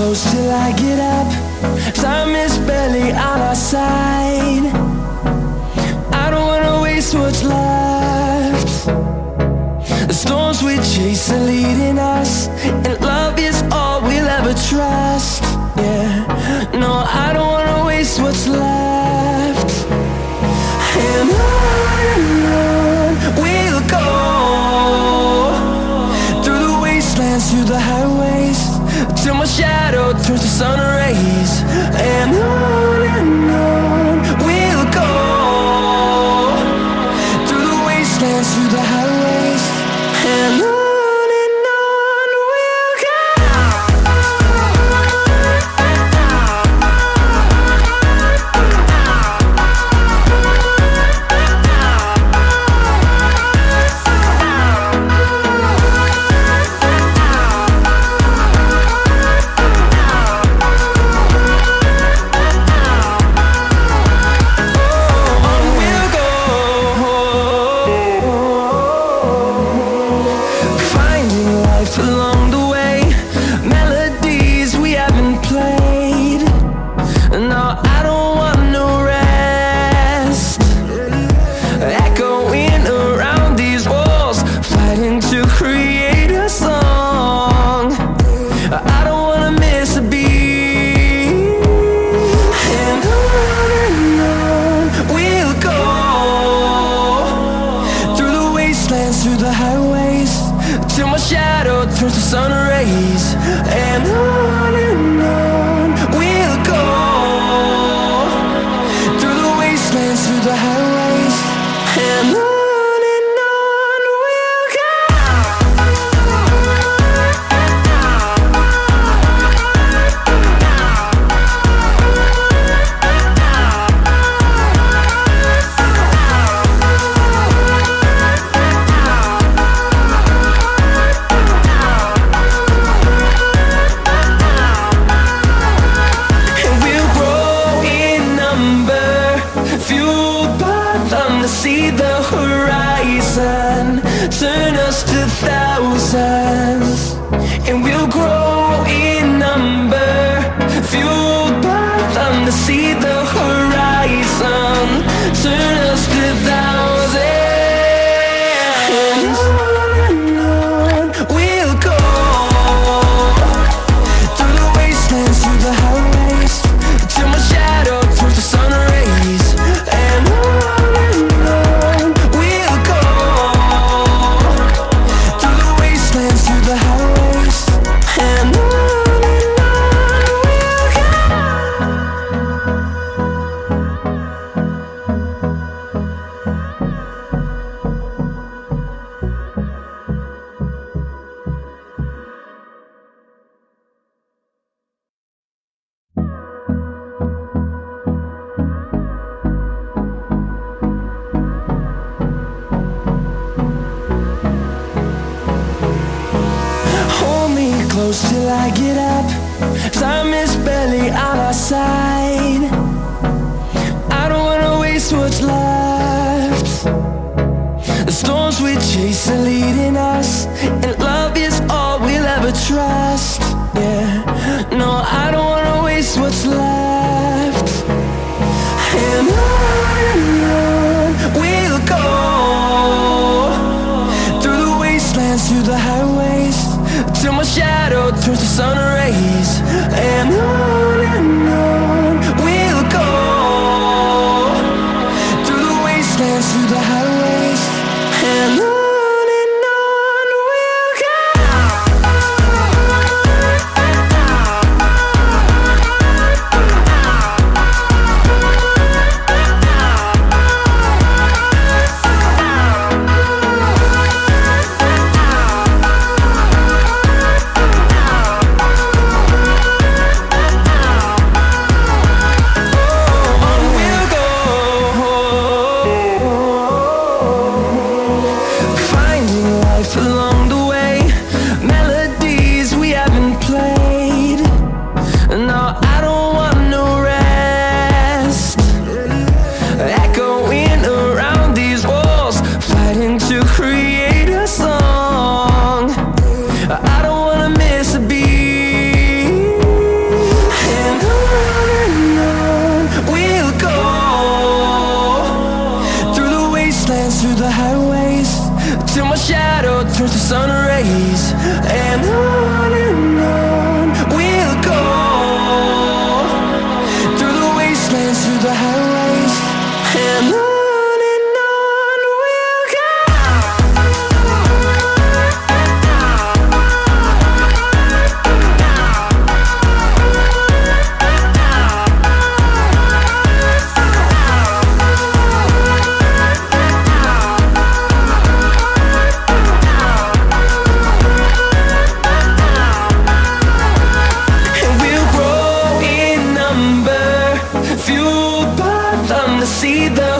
close till I get up. Time is barely on our side. I don't wanna waste what's left. The storms we chase are leading us, and love is all we'll ever trust. Yeah, no, I don't wanna waste what's left. And on we'll go, through the wastelands, through the highways, till my shadow turns to sun rays. And on we'll go, through the wastelands, through the highways, and on. Along the way, melodies we haven't played. No, I don't want no rest. Echoing around these walls, fighting to create a song. I don't wanna miss a beat. And on we'll go, through the wastelands, through the highways, till my shadow turns to sun rays. And on we'll go, through the wastelands, through the highways, and on we'll go. See the horizon turn us to thousands, and we'll grow in number, fueled by them to see the horizon turn us to thousands. And on we'll go, through the wastelands, through the highways, till my shadow turns to sun rays. And close till I get up. Time is barely on our side. I don't wanna waste what's left. The storms we chase are leading us, and love is all we'll ever trust. Yeah, no, I don't wanna waste what's left. And on we'll go, through the wastelands, through the highways, till my shadow turns to sun rays. And on we'll go, through the wastelands, through the highways, and on. We'll go. byways through the highways, and on we'll go. And we'll grow in number, fueled by them to see the